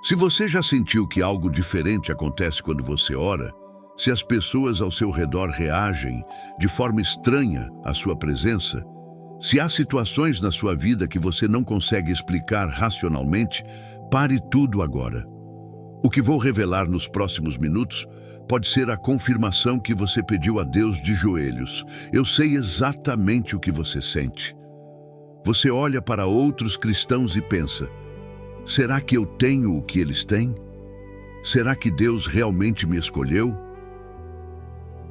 Se você já sentiu que algo diferente acontece quando você ora, se as pessoas ao seu redor reagem de forma estranha à sua presença, se há situações na sua vida que você não consegue explicar racionalmente, pare tudo agora. O que vou revelar nos próximos minutos pode ser a confirmação que você pediu a Deus de joelhos. Eu sei exatamente o que você sente. Você olha para outros cristãos e pensa: será que eu tenho o que eles têm? Será que Deus realmente me escolheu?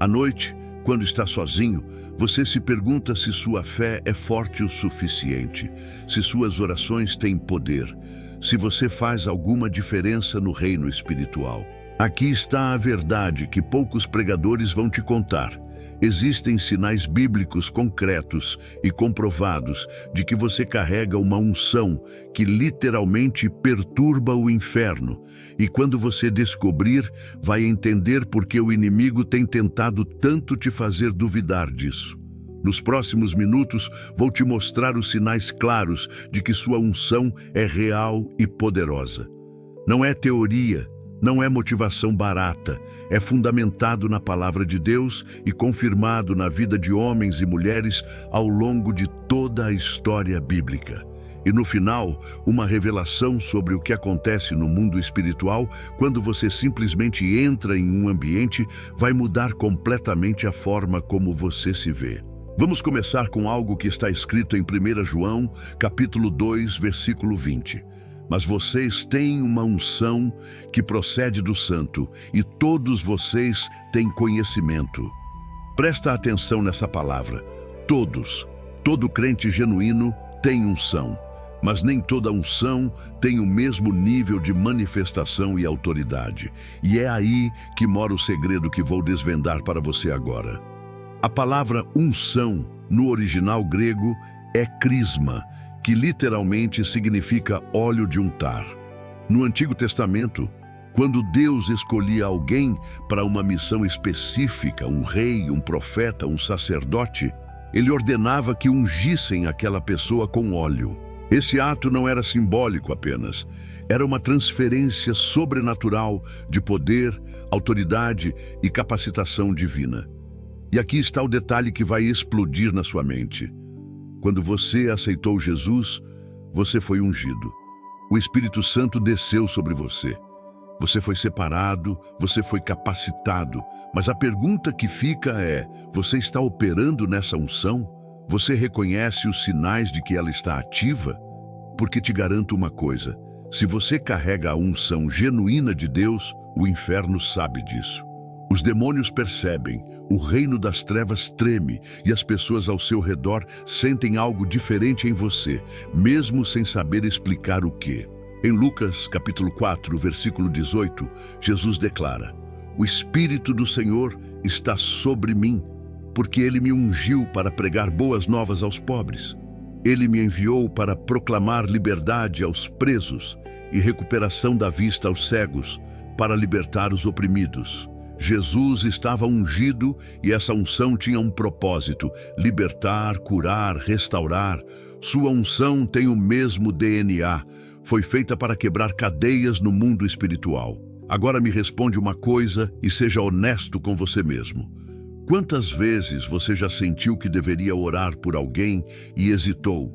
À noite, quando está sozinho, você se pergunta se sua fé é forte o suficiente, se suas orações têm poder, se você faz alguma diferença no reino espiritual. Aqui está a verdade que poucos pregadores vão te contar. Existem sinais bíblicos concretos e comprovados de que você carrega uma unção que literalmente perturba o inferno. E quando você descobrir, vai entender por que o inimigo tem tentado tanto te fazer duvidar disso. Nos próximos minutos, vou te mostrar os sinais claros de que sua unção é real e poderosa. Não é teoria, não é motivação barata, é fundamentado na palavra de Deus e confirmado na vida de homens e mulheres ao longo de toda a história bíblica. E no final, uma revelação sobre o que acontece no mundo espiritual quando você simplesmente entra em um ambiente vai mudar completamente a forma como você se vê. Vamos começar com algo que está escrito em 1 João, capítulo 2, versículo 20. Mas vocês têm uma unção que procede do Santo, e todos vocês têm conhecimento. Presta atenção nessa palavra. Todos, todo crente genuíno tem unção, mas nem toda unção tem o mesmo nível de manifestação e autoridade. E é aí que mora o segredo que vou desvendar para você agora. A palavra unção, no original grego, é crisma, que literalmente significa óleo de untar. No Antigo Testamento, quando Deus escolhia alguém para uma missão específica, um rei, um profeta, um sacerdote, ele ordenava que ungissem aquela pessoa com óleo. Esse ato não era simbólico apenas, era uma transferência sobrenatural de poder, autoridade e capacitação divina. E aqui está o detalhe que vai explodir na sua mente. Quando você aceitou Jesus, você foi ungido. O Espírito Santo desceu sobre você. Você foi separado, você foi capacitado. Mas a pergunta que fica é: você está operando nessa unção? Você reconhece os sinais de que ela está ativa? Porque te garanto uma coisa: se você carrega a unção genuína de Deus, o inferno sabe disso. Os demônios percebem, o reino das trevas treme e as pessoas ao seu redor sentem algo diferente em você, mesmo sem saber explicar o quê. Em Lucas, capítulo 4, versículo 18, Jesus declara: "O Espírito do Senhor está sobre mim, porque Ele me ungiu para pregar boas novas aos pobres. Ele me enviou para proclamar liberdade aos presos e recuperação da vista aos cegos, para libertar os oprimidos." Jesus estava ungido e essa unção tinha um propósito: libertar, curar, restaurar. Sua unção tem o mesmo DNA. Foi feita para quebrar cadeias no mundo espiritual. Agora me responde uma coisa e seja honesto com você mesmo. Quantas vezes você já sentiu que deveria orar por alguém e hesitou?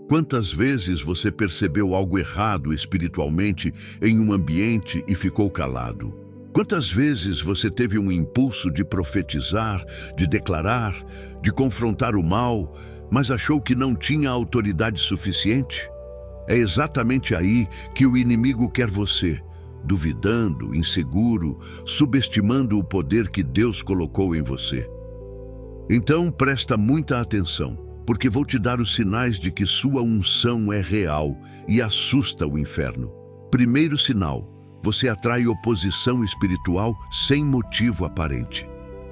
Quantas vezes você percebeu algo errado espiritualmente em um ambiente e ficou calado? Quantas vezes você teve um impulso de profetizar, de declarar, de confrontar o mal, mas achou que não tinha autoridade suficiente? É exatamente aí que o inimigo quer você, duvidando, inseguro, subestimando o poder que Deus colocou em você. Então presta muita atenção, porque vou te dar os sinais de que sua unção é real e assusta o inferno. Primeiro sinal: você atrai oposição espiritual sem motivo aparente.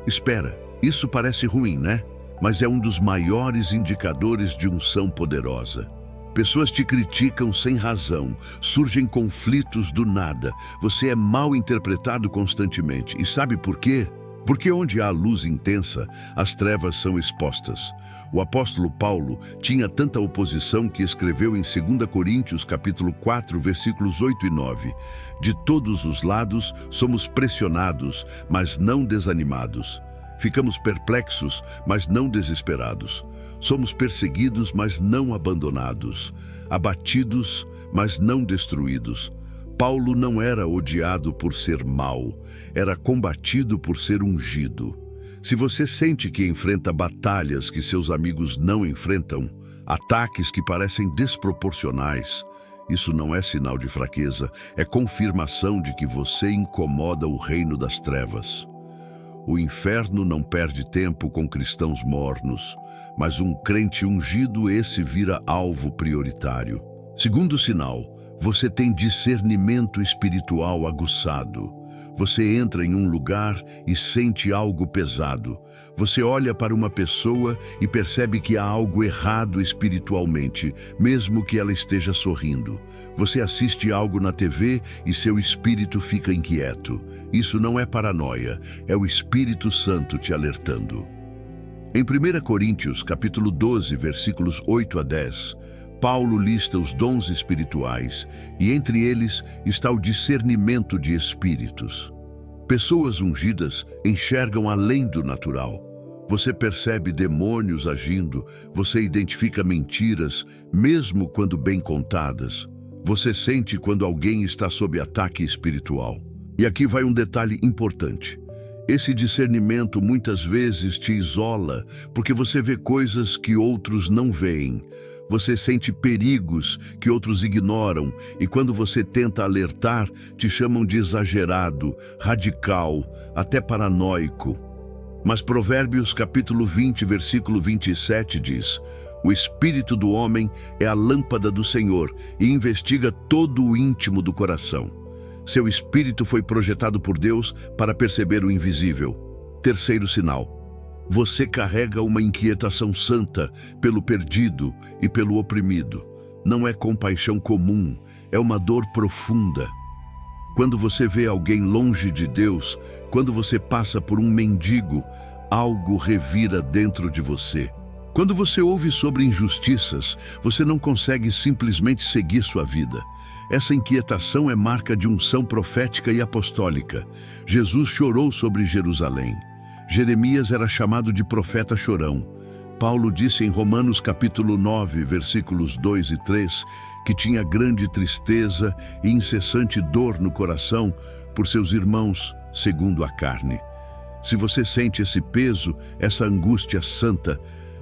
Espera, isso parece ruim, né? Mas é um dos maiores indicadores de unção poderosa. Pessoas te criticam sem razão, surgem conflitos do nada, você é mal interpretado constantemente. E sabe por quê? Porque onde há luz intensa, as trevas são expostas. O apóstolo Paulo tinha tanta oposição que escreveu em 2 Coríntios capítulo 4, versículos 8 e 9. De todos os lados somos pressionados, mas não desanimados. Ficamos perplexos, mas não desesperados. Somos perseguidos, mas não abandonados. Abatidos, mas não destruídos. Paulo não era odiado por ser mau, era combatido por ser ungido. Se você sente que enfrenta batalhas que seus amigos não enfrentam, ataques que parecem desproporcionais, isso não é sinal de fraqueza, é confirmação de que você incomoda o reino das trevas. O inferno não perde tempo com cristãos mornos, mas um crente ungido, esse vira alvo prioritário. Segundo sinal, você tem discernimento espiritual aguçado. Você entra em um lugar e sente algo pesado. Você olha para uma pessoa e percebe que há algo errado espiritualmente, mesmo que ela esteja sorrindo. Você assiste algo na TV e seu espírito fica inquieto. Isso não é paranoia, é o Espírito Santo te alertando. Em 1 Coríntios, capítulo 12, versículos 8 a 10, Paulo lista os dons espirituais e entre eles está o discernimento de espíritos. Pessoas ungidas enxergam além do natural. Você percebe demônios agindo, você identifica mentiras, mesmo quando bem contadas. Você sente quando alguém está sob ataque espiritual. E aqui vai um detalhe importante. Esse discernimento muitas vezes te isola, porque você vê coisas que outros não veem. Você sente perigos que outros ignoram e quando você tenta alertar, te chamam de exagerado, radical, até paranoico. Mas Provérbios capítulo 20, versículo 27 diz: o espírito do homem é a lâmpada do Senhor e investiga todo o íntimo do coração. Seu espírito foi projetado por Deus para perceber o invisível. Terceiro sinal. Você carrega uma inquietação santa pelo perdido e pelo oprimido. Não é compaixão comum, é uma dor profunda. Quando você vê alguém longe de Deus, quando você passa por um mendigo, algo revira dentro de você. Quando você ouve sobre injustiças, você não consegue simplesmente seguir sua vida. Essa inquietação é marca de unção profética e apostólica. Jesus chorou sobre Jerusalém. Jeremias era chamado de profeta chorão. Paulo disse em Romanos capítulo 9, versículos 2 e 3, que tinha grande tristeza e incessante dor no coração por seus irmãos, segundo a carne. Se você sente esse peso, essa angústia santa,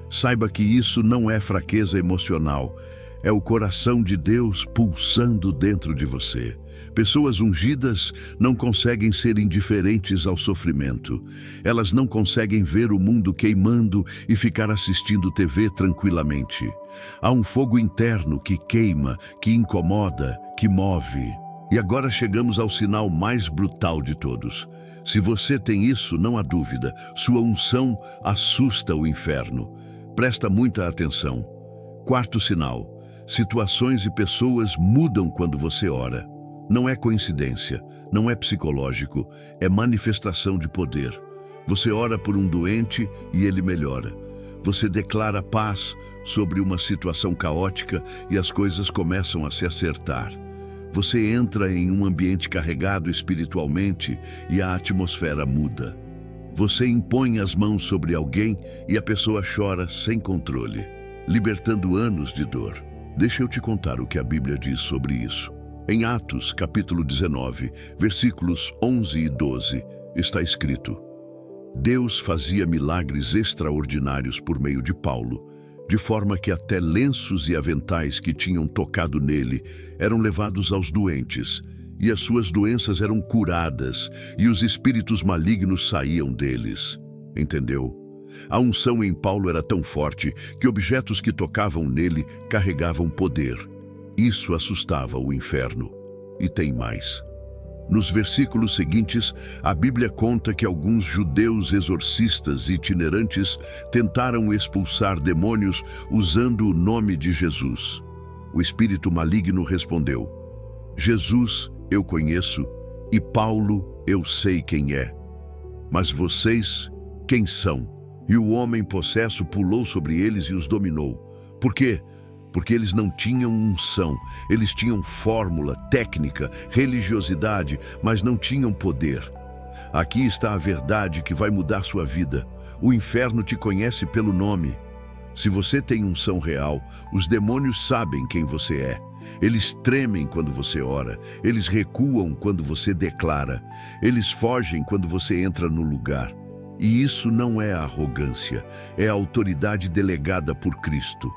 saiba que isso não é fraqueza emocional. É o coração de Deus pulsando dentro de você. Pessoas ungidas não conseguem ser indiferentes ao sofrimento. Elas não conseguem ver o mundo queimando e ficar assistindo TV tranquilamente. Há um fogo interno que queima, que incomoda, que move. E agora chegamos ao sinal mais brutal de todos. Se você tem isso, não há dúvida, sua unção assusta o inferno. Presta muita atenção. Quarto sinal. Situações e pessoas mudam quando você ora. Não é coincidência, não é psicológico, é manifestação de poder. Você ora por um doente e ele melhora. Você declara paz sobre uma situação caótica e as coisas começam a se acertar. Você entra em um ambiente carregado espiritualmente e a atmosfera muda. Você impõe as mãos sobre alguém e a pessoa chora sem controle, libertando anos de dor. Deixa eu te contar o que a Bíblia diz sobre isso. Em Atos, capítulo 19, versículos 11 e 12, está escrito: Deus fazia milagres extraordinários por meio de Paulo, de forma que até lenços e aventais que tinham tocado nele eram levados aos doentes, e as suas doenças eram curadas, e os espíritos malignos saíam deles. Entendeu? A unção em Paulo era tão forte que objetos que tocavam nele carregavam poder. Isso assustava o inferno. E tem mais. Nos versículos seguintes, a Bíblia conta que alguns judeus exorcistas itinerantes tentaram expulsar demônios usando o nome de Jesus. O espírito maligno respondeu: Jesus eu conheço e Paulo eu sei quem é. Mas vocês, quem são? E o homem possesso pulou sobre eles e os dominou. Por quê? Porque eles não tinham unção, eles tinham fórmula, técnica, religiosidade, mas não tinham poder. Aqui está a verdade que vai mudar sua vida. O inferno te conhece pelo nome. Se você tem unção real, os demônios sabem quem você é. Eles tremem quando você ora, eles recuam quando você declara, eles fogem quando você entra no lugar. E isso não é arrogância, é a autoridade delegada por Cristo.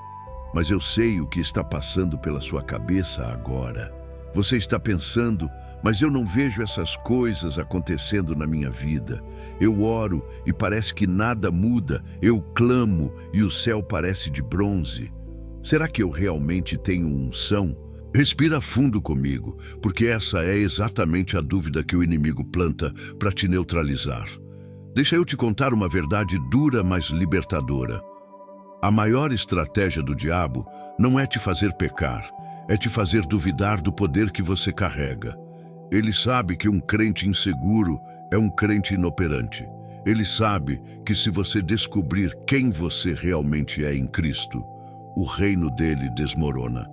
Mas eu sei o que está passando pela sua cabeça agora. Você está pensando, mas eu não vejo essas coisas acontecendo na minha vida. Eu oro e parece que nada muda, eu clamo e o céu parece de bronze. Será que eu realmente tenho unção? Respira fundo comigo, porque essa é exatamente a dúvida que o inimigo planta para te neutralizar. Deixa eu te contar uma verdade dura, mas libertadora. A maior estratégia do diabo não é te fazer pecar, é te fazer duvidar do poder que você carrega. Ele sabe que um crente inseguro é um crente inoperante. Ele sabe que se você descobrir quem você realmente é em Cristo, o reino dele desmorona.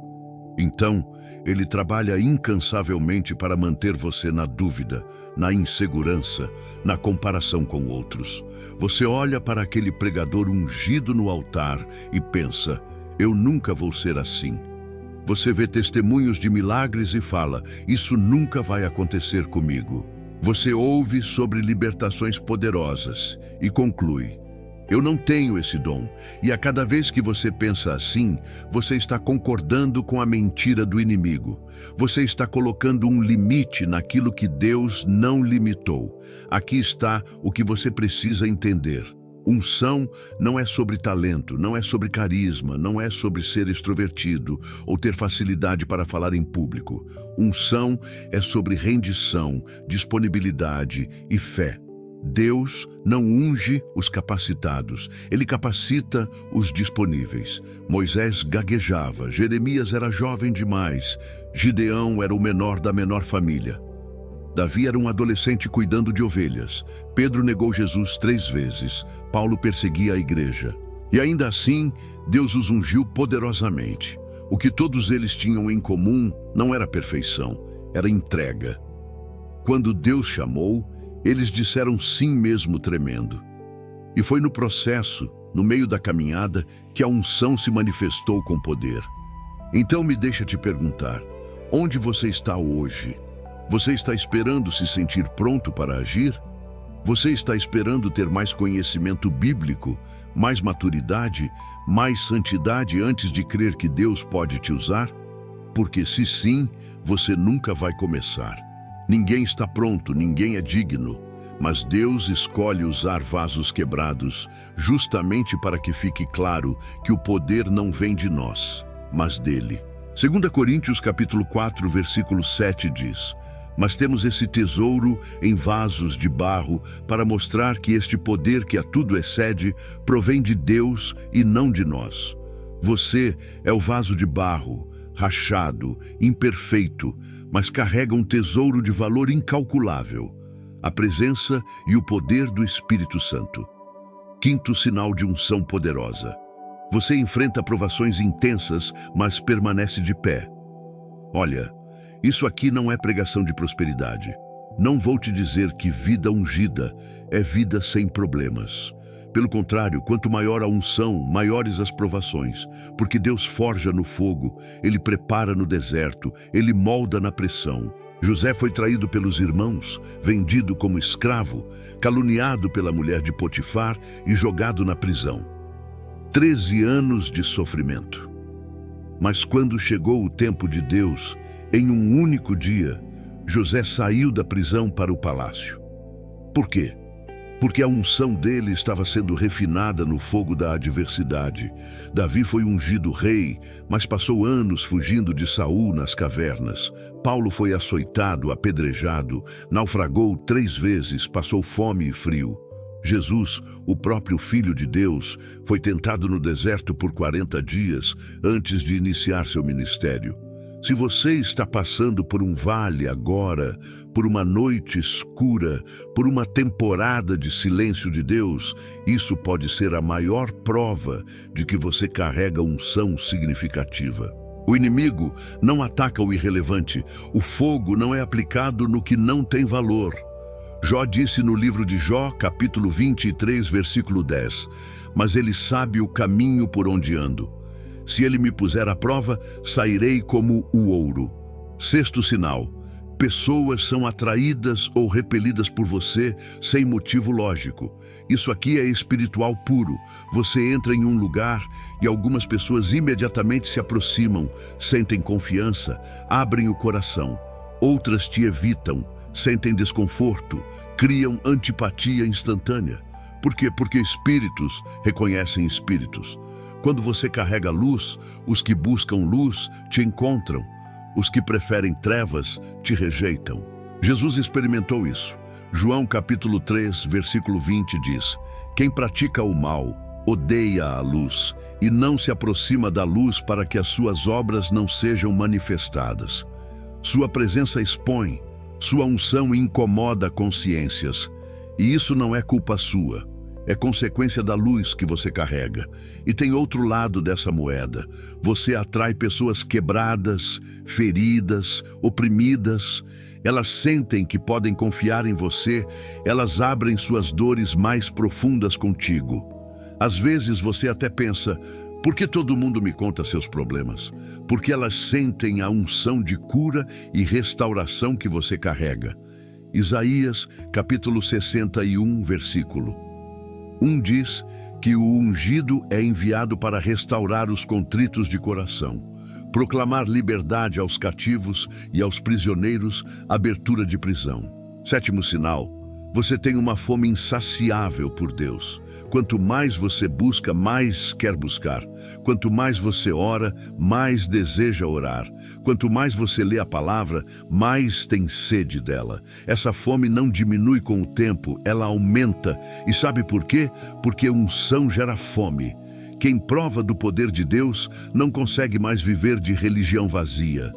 Então, ele trabalha incansavelmente para manter você na dúvida, na insegurança, na comparação com outros. Você olha para aquele pregador ungido no altar e pensa, eu nunca vou ser assim. Você vê testemunhos de milagres e fala, isso nunca vai acontecer comigo. Você ouve sobre libertações poderosas e conclui, eu não tenho esse dom. E a cada vez que você pensa assim, você está concordando com a mentira do inimigo. Você está colocando um limite naquilo que Deus não limitou. Aqui está o que você precisa entender. Unção não é sobre talento, não é sobre carisma, não é sobre ser extrovertido ou ter facilidade para falar em público. Unção é sobre rendição, disponibilidade e fé. Deus não unge os capacitados, ele capacita os disponíveis. Moisés gaguejava, Jeremias era jovem demais, Gideão era o menor da menor família. Davi era um adolescente cuidando de ovelhas. Pedro negou Jesus 3 vezes. Paulo perseguia a igreja. E ainda assim, Deus os ungiu poderosamente. O que todos eles tinham em comum não era perfeição, era entrega. Quando Deus chamou, eles disseram sim mesmo tremendo. E foi no processo, no meio da caminhada, que a unção se manifestou com poder. Então me deixa te perguntar, onde você está hoje? Você está esperando se sentir pronto para agir? Você está esperando ter mais conhecimento bíblico, mais maturidade, mais santidade antes de crer que Deus pode te usar? Porque se sim, você nunca vai começar. Ninguém está pronto, ninguém é digno, mas Deus escolhe usar vasos quebrados justamente para que fique claro que o poder não vem de nós, mas dele. 2 Coríntios capítulo 4, versículo 7 diz, mas temos esse tesouro em vasos de barro para mostrar que este poder que a tudo excede provém de Deus e não de nós. Você é o vaso de barro, rachado, imperfeito, mas carrega um tesouro de valor incalculável, a presença e o poder do Espírito Santo. Quinto sinal de unção poderosa. Você enfrenta provações intensas, mas permanece de pé. Olha, isso aqui não é pregação de prosperidade. Não vou te dizer que vida ungida é vida sem problemas. Pelo contrário, quanto maior a unção, maiores as provações, porque Deus forja no fogo, Ele prepara no deserto, Ele molda na pressão. José foi traído pelos irmãos, vendido como escravo, caluniado pela mulher de Potifar e jogado na prisão. 13 anos de sofrimento. Mas quando chegou o tempo de Deus, em um único dia, José saiu da prisão para o palácio. Por quê? Porque a unção dele estava sendo refinada no fogo da adversidade. Davi foi ungido rei, mas passou anos fugindo de Saul nas cavernas. Paulo foi açoitado, apedrejado, naufragou 3 vezes, passou fome e frio. Jesus, o próprio Filho de Deus, foi tentado no deserto por 40 dias antes de iniciar seu ministério. Se você está passando por um vale agora, por uma noite escura, por uma temporada de silêncio de Deus, isso pode ser a maior prova de que você carrega unção significativa. O inimigo não ataca o irrelevante, o fogo não é aplicado no que não tem valor. Jó disse no livro de Jó, capítulo 23, versículo 10, mas ele sabe o caminho por onde ando. Se ele me puser à prova, sairei como o ouro. Sexto sinal: pessoas são atraídas ou repelidas por você sem motivo lógico. Isso aqui é espiritual puro. Você entra em um lugar e algumas pessoas imediatamente se aproximam, sentem confiança, abrem o coração. Outras te evitam, sentem desconforto, criam antipatia instantânea. Por quê? Porque espíritos reconhecem espíritos. Quando você carrega luz, os que buscam luz te encontram. Os que preferem trevas te rejeitam. Jesus experimentou isso. João capítulo 3, versículo 20 diz: quem pratica o mal odeia a luz e não se aproxima da luz para que as suas obras não sejam manifestadas. Sua presença expõe, sua unção incomoda consciências. E isso não é culpa sua. É consequência da luz que você carrega. E tem outro lado dessa moeda. Você atrai pessoas quebradas, feridas, oprimidas. Elas sentem que podem confiar em você. Elas abrem suas dores mais profundas contigo. Às vezes você até pensa: por que todo mundo me conta seus problemas? Porque elas sentem a unção de cura e restauração que você carrega. Isaías, capítulo 61, versículo 1 diz que o ungido é enviado para restaurar os contritos de coração, proclamar liberdade aos cativos e aos prisioneiros, abertura de prisão. Sétimo sinal: você tem uma fome insaciável por Deus. Quanto mais você busca, mais quer buscar. Quanto mais você ora, mais deseja orar. Quanto mais você lê a palavra, mais tem sede dela. Essa fome não diminui com o tempo, ela aumenta. E sabe por quê? Porque unção gera fome. Quem prova do poder de Deus não consegue mais viver de religião vazia.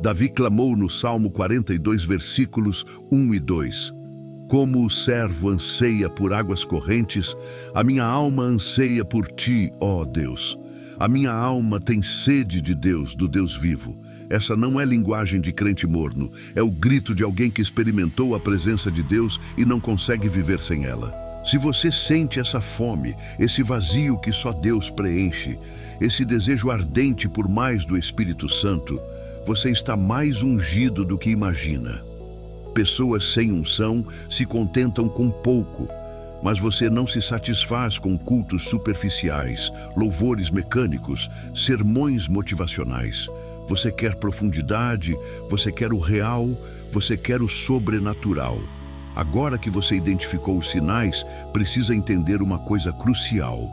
Davi clamou no Salmo 42, versículos 1 e 2. Como o servo anseia por águas correntes, a minha alma anseia por ti, ó Deus. A minha alma tem sede de Deus, do Deus vivo. Essa não é linguagem de crente morno, é o grito de alguém que experimentou a presença de Deus e não consegue viver sem ela. Se você sente essa fome, esse vazio que só Deus preenche, esse desejo ardente por mais do Espírito Santo, você está mais ungido do que imagina. Pessoas sem unção se contentam com pouco, mas você não se satisfaz com cultos superficiais, louvores mecânicos, sermões motivacionais. Você quer profundidade, você quer o real, você quer o sobrenatural. Agora que você identificou os sinais, precisa entender uma coisa crucial.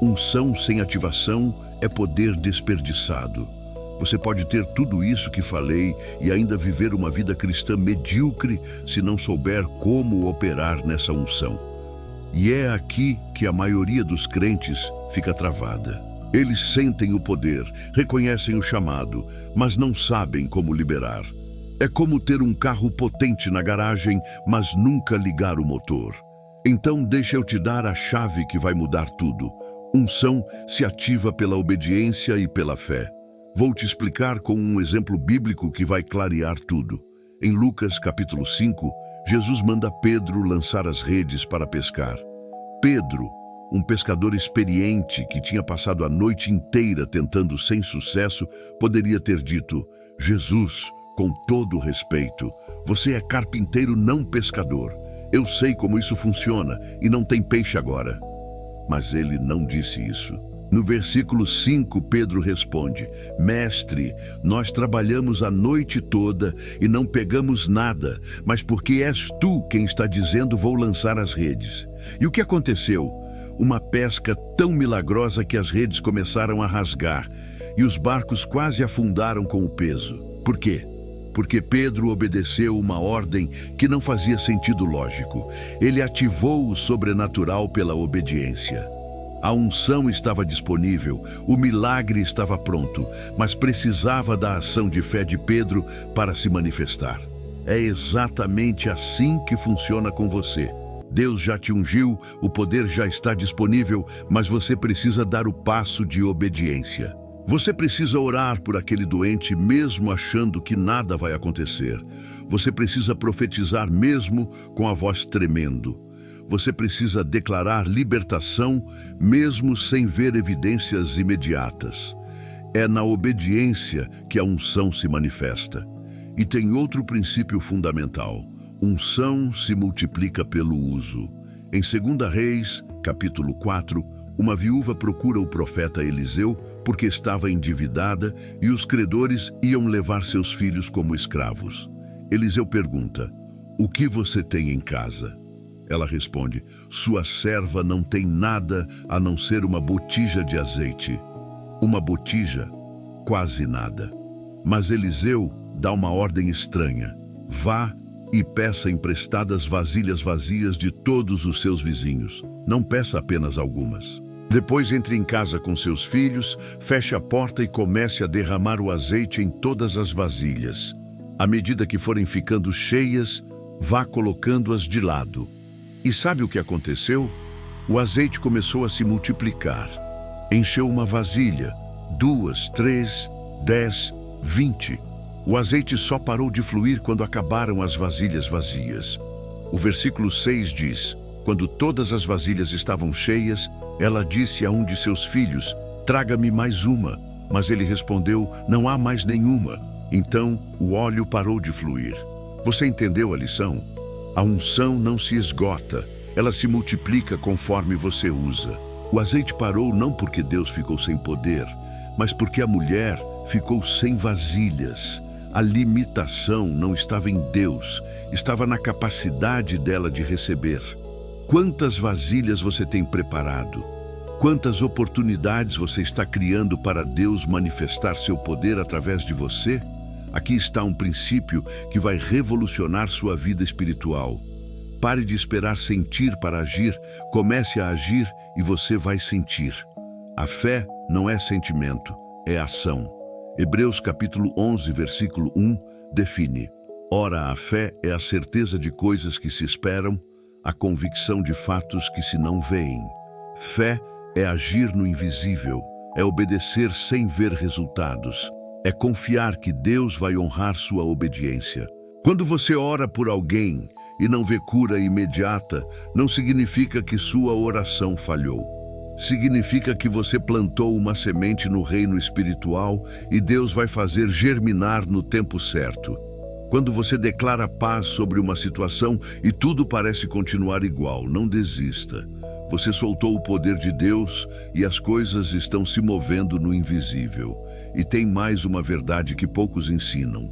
Unção sem ativação é poder desperdiçado. Você pode ter tudo isso que falei e ainda viver uma vida cristã medíocre se não souber como operar nessa unção. E é aqui que a maioria dos crentes fica travada. Eles sentem o poder, reconhecem o chamado, mas não sabem como liberar. É como ter um carro potente na garagem, mas nunca ligar o motor. Então deixa eu te dar a chave que vai mudar tudo. Unção se ativa pela obediência e pela fé. Vou te explicar com um exemplo bíblico que vai clarear tudo. Em Lucas capítulo 5, Jesus manda Pedro lançar as redes para pescar. Pedro, um pescador experiente que tinha passado a noite inteira tentando sem sucesso, poderia ter dito: Jesus, com todo respeito, você é carpinteiro, não pescador. Eu sei como isso funciona e não tem peixe agora. Mas ele não disse isso. No versículo 5, Pedro responde: Mestre, nós trabalhamos a noite toda e não pegamos nada, mas porque és tu quem está dizendo, vou lançar as redes. E o que aconteceu? Uma pesca tão milagrosa que as redes começaram a rasgar e os barcos quase afundaram com o peso. Por quê? Porque Pedro obedeceu uma ordem que não fazia sentido lógico. Ele ativou o sobrenatural pela obediência. A unção estava disponível, o milagre estava pronto, mas precisava da ação de fé de Pedro para se manifestar. É exatamente assim que funciona com você. Deus já te ungiu, o poder já está disponível, mas você precisa dar o passo de obediência. Você precisa orar por aquele doente mesmo achando que nada vai acontecer. Você precisa profetizar mesmo com a voz tremendo. Você precisa declarar libertação mesmo sem ver evidências imediatas. É na obediência que a unção se manifesta. E tem outro princípio fundamental. Unção se multiplica pelo uso. Em 2 Reis, capítulo 4, uma viúva procura o profeta Eliseu porque estava endividada e os credores iam levar seus filhos como escravos. Eliseu pergunta: "O que você tem em casa?" Ela responde: "Sua serva não tem nada a não ser uma botija de azeite." Uma botija, quase nada. Mas Eliseu dá uma ordem estranha: "Vá e peça emprestadas vasilhas vazias de todos os seus vizinhos. Não peça apenas algumas. Depois entre em casa com seus filhos, feche a porta e comece a derramar o azeite em todas as vasilhas. À medida que forem ficando cheias, vá colocando-as de lado." E sabe o que aconteceu? O azeite começou a se multiplicar. Encheu uma vasilha, 2, 3, 10, 20. O azeite só parou de fluir quando acabaram as vasilhas vazias. O versículo 6 diz: "Quando todas as vasilhas estavam cheias, ela disse a um de seus filhos: 'Traga-me mais uma.' Mas ele respondeu: 'Não há mais nenhuma.' Então o óleo parou de fluir." Você entendeu a lição? A unção não se esgota, ela se multiplica conforme você usa. O azeite parou não porque Deus ficou sem poder, mas porque a mulher ficou sem vasilhas. A limitação não estava em Deus, estava na capacidade dela de receber. Quantas vasilhas você tem preparado? Quantas oportunidades você está criando para Deus manifestar seu poder através de você? Aqui está um princípio que vai revolucionar sua vida espiritual. Pare de esperar sentir para agir, comece a agir e você vai sentir. A fé não é sentimento, é ação. Hebreus capítulo 11, versículo 1, define: "Ora, a fé é a certeza de coisas que se esperam, a convicção de fatos que se não veem." Fé é agir no invisível, é obedecer sem ver resultados, é confiar que Deus vai honrar sua obediência. Quando você ora por alguém e não vê cura imediata, não significa que sua oração falhou. Significa que você plantou uma semente no reino espiritual e Deus vai fazer germinar no tempo certo. Quando você declara paz sobre uma situação e tudo parece continuar igual, não desista. Você soltou o poder de Deus e as coisas estão se movendo no invisível. E tem mais uma verdade que poucos ensinam.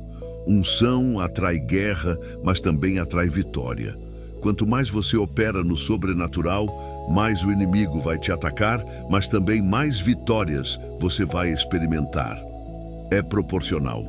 Unção atrai guerra, mas também atrai vitória. Quanto mais você opera no sobrenatural, mais o inimigo vai te atacar, mas também mais vitórias você vai experimentar. É proporcional.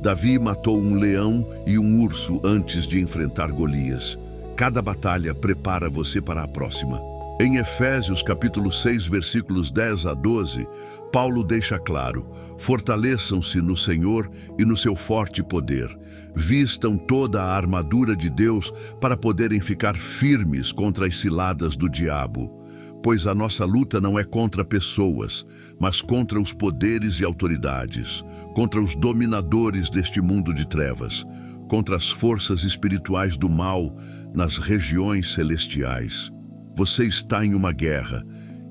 Davi matou um leão e um urso antes de enfrentar Golias. Cada batalha prepara você para a próxima. Em Efésios capítulo 6, versículos 10 a 12, Paulo deixa claro: "Fortaleçam-se no Senhor e no seu forte poder. Vistam toda a armadura de Deus para poderem ficar firmes contra as ciladas do diabo. Pois a nossa luta não é contra pessoas, mas contra os poderes e autoridades, contra os dominadores deste mundo de trevas, contra as forças espirituais do mal nas regiões celestiais." Você está em uma guerra,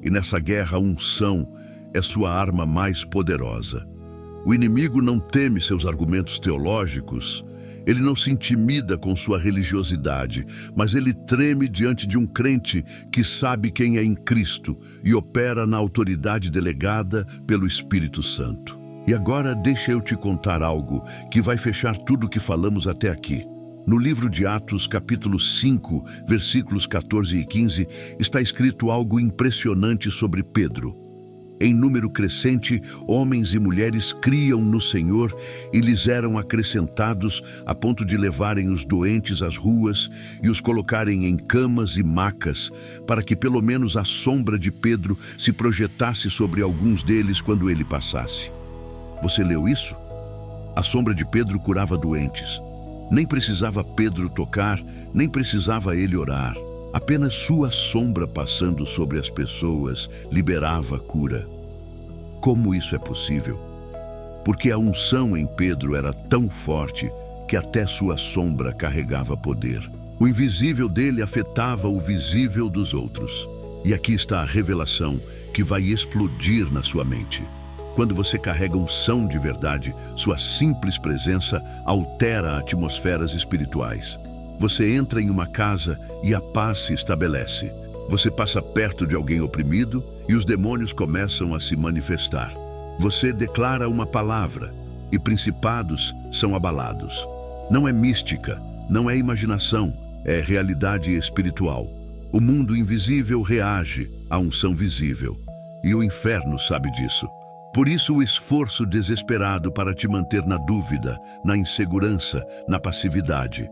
e nessa guerra a unção é sua arma mais poderosa. O inimigo não teme seus argumentos teológicos, ele não se intimida com sua religiosidade, mas ele treme diante de um crente que sabe quem é em Cristo e opera na autoridade delegada pelo Espírito Santo. E agora deixa eu te contar algo que vai fechar tudo o que falamos até aqui. No livro de Atos, capítulo 5, versículos 14 e 15, está escrito algo impressionante sobre Pedro. Em número crescente, homens e mulheres criam no Senhor e lhes eram acrescentados a ponto de levarem os doentes às ruas e os colocarem em camas e macas, para que pelo menos a sombra de Pedro se projetasse sobre alguns deles quando ele passasse. Você leu isso? A sombra de Pedro curava doentes. Nem precisava Pedro tocar, nem precisava ele orar. Apenas sua sombra passando sobre as pessoas liberava a cura. Como isso é possível? Porque a unção em Pedro era tão forte que até sua sombra carregava poder. O invisível dele afetava o visível dos outros. E aqui está a revelação que vai explodir na sua mente. Quando você carrega unção de verdade, sua simples presença altera atmosferas espirituais. Você entra em uma casa e a paz se estabelece. Você passa perto de alguém oprimido e os demônios começam a se manifestar. Você declara uma palavra e principados são abalados. Não é mística, não é imaginação, é realidade espiritual. O mundo invisível reage à unção visível e o inferno sabe disso. Por isso o esforço desesperado para te manter na dúvida, na insegurança, na passividade.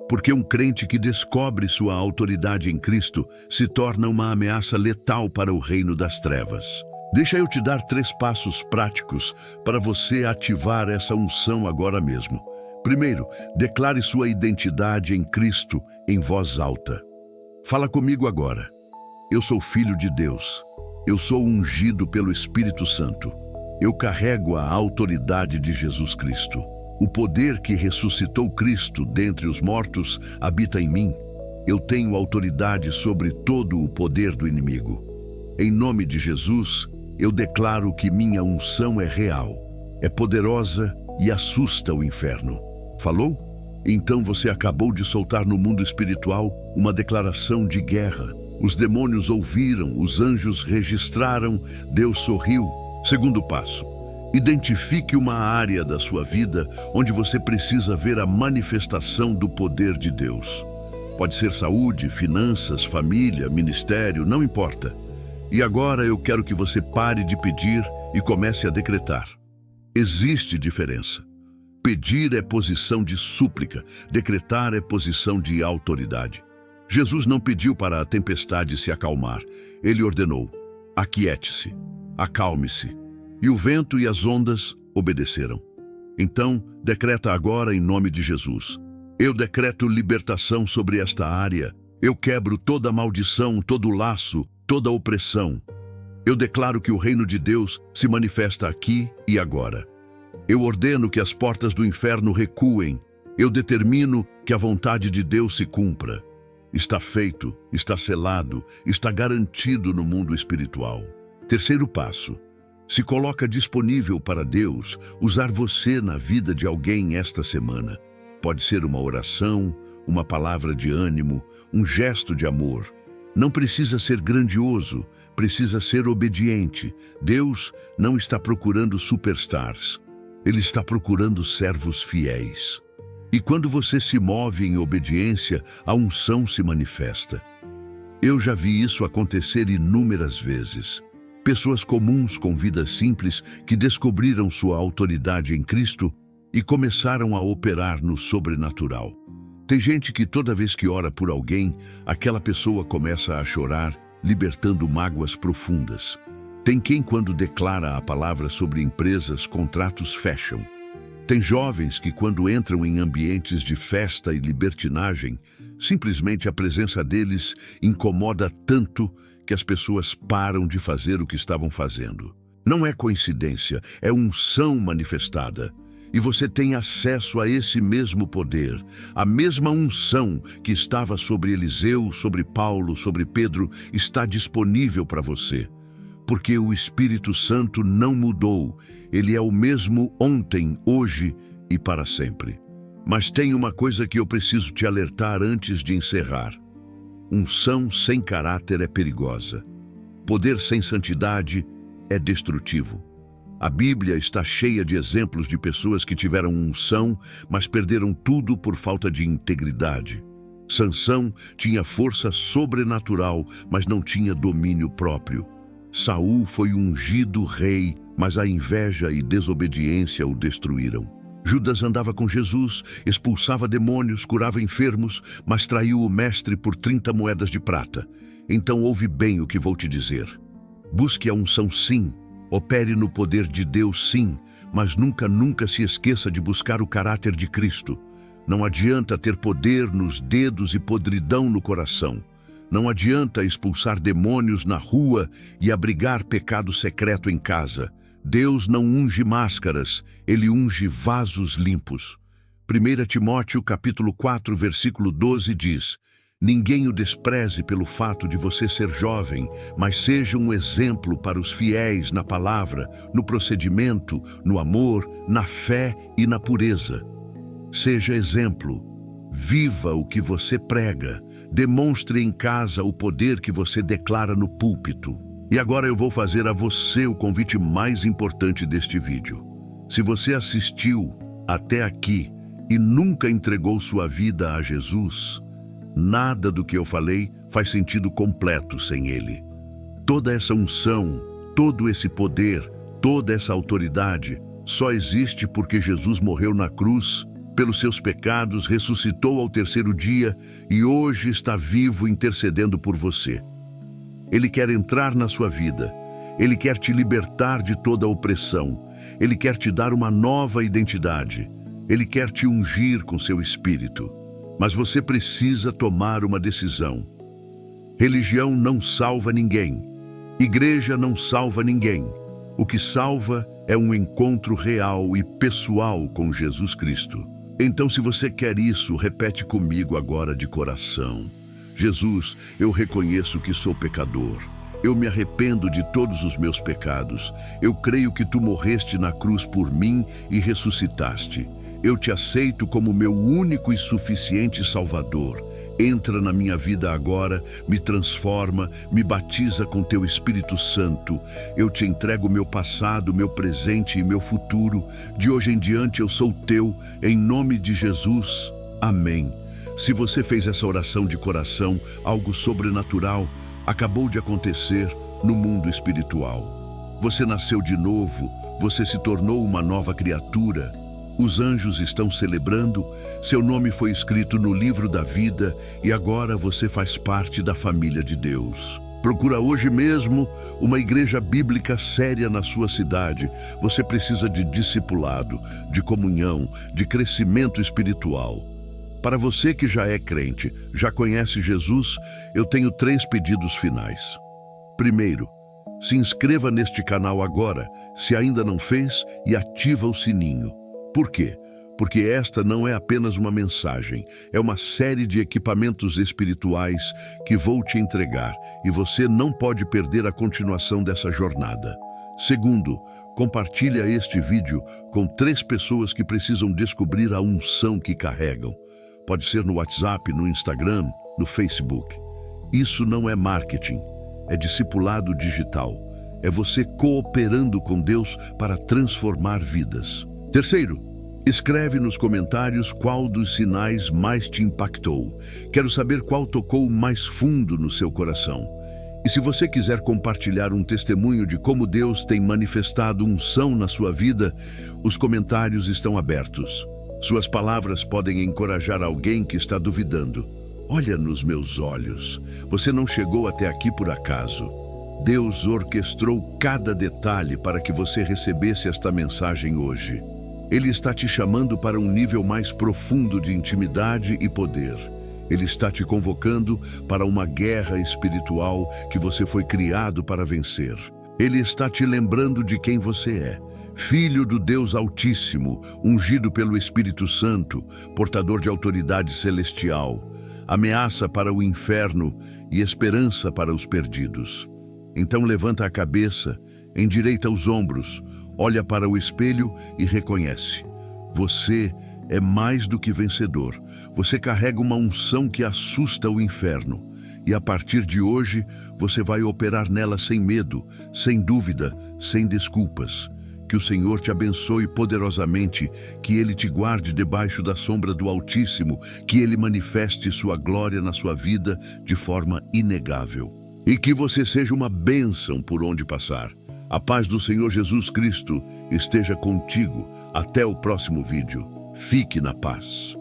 Porque um crente que descobre sua autoridade em Cristo se torna uma ameaça letal para o reino das trevas. Deixa eu te dar 3 passos práticos para você ativar essa unção agora mesmo. Primeiro, declare sua identidade em Cristo em voz alta. Fala comigo agora. Eu sou filho de Deus. Eu sou ungido pelo Espírito Santo. Eu carrego a autoridade de Jesus Cristo. O poder que ressuscitou Cristo dentre os mortos habita em mim. Eu tenho autoridade sobre todo o poder do inimigo. Em nome de Jesus, eu declaro que minha unção é real, é poderosa e assusta o inferno. Falou? Então você acabou de soltar no mundo espiritual uma declaração de guerra. Os demônios ouviram, os anjos registraram, Deus sorriu. Segundo passo. Identifique uma área da sua vida onde você precisa ver a manifestação do poder de Deus. Pode ser saúde, finanças, família, ministério, não importa. E agora eu quero que você pare de pedir e comece a decretar. Existe diferença. Pedir é posição de súplica, decretar é posição de autoridade. Jesus não pediu para a tempestade se acalmar. Ele ordenou: aquiete-se, acalme-se. E o vento e as ondas obedeceram. Então, decreta agora em nome de Jesus. Eu decreto libertação sobre esta área. Eu quebro toda maldição, todo laço, toda opressão. Eu declaro que o reino de Deus se manifesta aqui e agora. Eu ordeno que as portas do inferno recuem. Eu determino que a vontade de Deus se cumpra. Está feito, está selado, está garantido no mundo espiritual. Terceiro passo. Se coloca disponível para Deus usar você na vida de alguém esta semana. Pode ser uma oração, uma palavra de ânimo, um gesto de amor. Não precisa ser grandioso, precisa ser obediente. Deus não está procurando superstars. Ele está procurando servos fiéis. E quando você se move em obediência, a unção se manifesta. Eu já vi isso acontecer inúmeras vezes. Pessoas comuns com vidas simples que descobriram sua autoridade em Cristo e começaram a operar no sobrenatural. Tem gente que toda vez que ora por alguém, aquela pessoa começa a chorar, libertando mágoas profundas. Tem quem, quando declara a palavra sobre empresas, contratos fecham. Tem jovens que, quando entram em ambientes de festa e libertinagem, simplesmente a presença deles incomoda tanto que as pessoas param de fazer o que estavam fazendo. Não é coincidência, é unção manifestada. E você tem acesso a esse mesmo poder, a mesma unção que estava sobre Eliseu, sobre Paulo, sobre Pedro, está disponível para você. Porque o Espírito Santo não mudou, ele é o mesmo ontem, hoje e para sempre. Mas tem uma coisa que eu preciso te alertar antes de encerrar. Unção sem caráter é perigosa. Poder sem santidade é destrutivo. A Bíblia está cheia de exemplos de pessoas que tiveram unção, mas perderam tudo por falta de integridade. Sansão tinha força sobrenatural, mas não tinha domínio próprio. Saul foi ungido rei, mas a inveja e desobediência o destruíram. Judas andava com Jesus, expulsava demônios, curava enfermos, mas traiu o mestre por 30 moedas de prata. Então ouve bem o que vou te dizer. Busque a unção sim, opere no poder de Deus sim, mas nunca se esqueça de buscar o caráter de Cristo. Não adianta ter poder nos dedos e podridão no coração. Não adianta expulsar demônios na rua e abrigar pecado secreto em casa. Deus não unge máscaras, Ele unge vasos limpos. 1 Timóteo capítulo 4, versículo 12 diz: ninguém o despreze pelo fato de você ser jovem, mas seja um exemplo para os fiéis na palavra, no procedimento, no amor, na fé e na pureza. Seja exemplo. Viva o que você prega. Demonstre em casa o poder que você declara no púlpito. E agora eu vou fazer a você o convite mais importante deste vídeo. Se você assistiu até aqui e nunca entregou sua vida a Jesus, nada do que eu falei faz sentido completo sem Ele. Toda essa unção, todo esse poder, toda essa autoridade só existe porque Jesus morreu na cruz pelos seus pecados, ressuscitou ao terceiro dia e hoje está vivo intercedendo por você. Ele quer entrar na sua vida. Ele quer te libertar de toda a opressão. Ele quer te dar uma nova identidade. Ele quer te ungir com seu espírito. Mas você precisa tomar uma decisão. Religião não salva ninguém. Igreja não salva ninguém. O que salva é um encontro real e pessoal com Jesus Cristo. Então, se você quer isso, repete comigo agora de coração. Jesus, eu reconheço que sou pecador. Eu me arrependo de todos os meus pecados. Eu creio que tu morreste na cruz por mim e ressuscitaste. Eu te aceito como meu único e suficiente Salvador. Entra na minha vida agora, me transforma, me batiza com teu Espírito Santo. Eu te entrego meu passado, meu presente e meu futuro. De hoje em diante eu sou teu, em nome de Jesus. Amém. Se você fez essa oração de coração, algo sobrenatural acabou de acontecer no mundo espiritual. Você nasceu de novo, você se tornou uma nova criatura. Os anjos estão celebrando, seu nome foi escrito no livro da vida e agora você faz parte da família de Deus. Procura hoje mesmo uma igreja bíblica séria na sua cidade. Você precisa de discipulado, de comunhão, de crescimento espiritual. Para você que já é crente, já conhece Jesus, eu tenho 3 pedidos finais. Primeiro, se inscreva neste canal agora, se ainda não fez, e ativa o sininho. Por quê? Porque esta não é apenas uma mensagem, é uma série de equipamentos espirituais que vou te entregar e você não pode perder a continuação dessa jornada. Segundo, compartilha este vídeo com 3 pessoas que precisam descobrir a unção que carregam. Pode ser no WhatsApp, no Instagram, no Facebook. Isso não é marketing, é discipulado digital. É você cooperando com Deus para transformar vidas. Terceiro, escreve nos comentários qual dos sinais mais te impactou. Quero saber qual tocou mais fundo no seu coração. E se você quiser compartilhar um testemunho de como Deus tem manifestado unção na sua vida, os comentários estão abertos. Suas palavras podem encorajar alguém que está duvidando. Olha nos meus olhos. Você não chegou até aqui por acaso. Deus orquestrou cada detalhe para que você recebesse esta mensagem hoje. Ele está te chamando para um nível mais profundo de intimidade e poder. Ele está te convocando para uma guerra espiritual que você foi criado para vencer. Ele está te lembrando de quem você é. Filho do Deus Altíssimo, ungido pelo Espírito Santo, portador de autoridade celestial, ameaça para o inferno e esperança para os perdidos. Então levanta a cabeça, endireita os ombros, olha para o espelho e reconhece. Você é mais do que vencedor. Você carrega uma unção que assusta o inferno. E a partir de hoje, você vai operar nela sem medo, sem dúvida, sem desculpas. Que o Senhor te abençoe poderosamente, que Ele te guarde debaixo da sombra do Altíssimo, que Ele manifeste sua glória na sua vida de forma inegável. E que você seja uma bênção por onde passar. A paz do Senhor Jesus Cristo esteja contigo. Até o próximo vídeo. Fique na paz.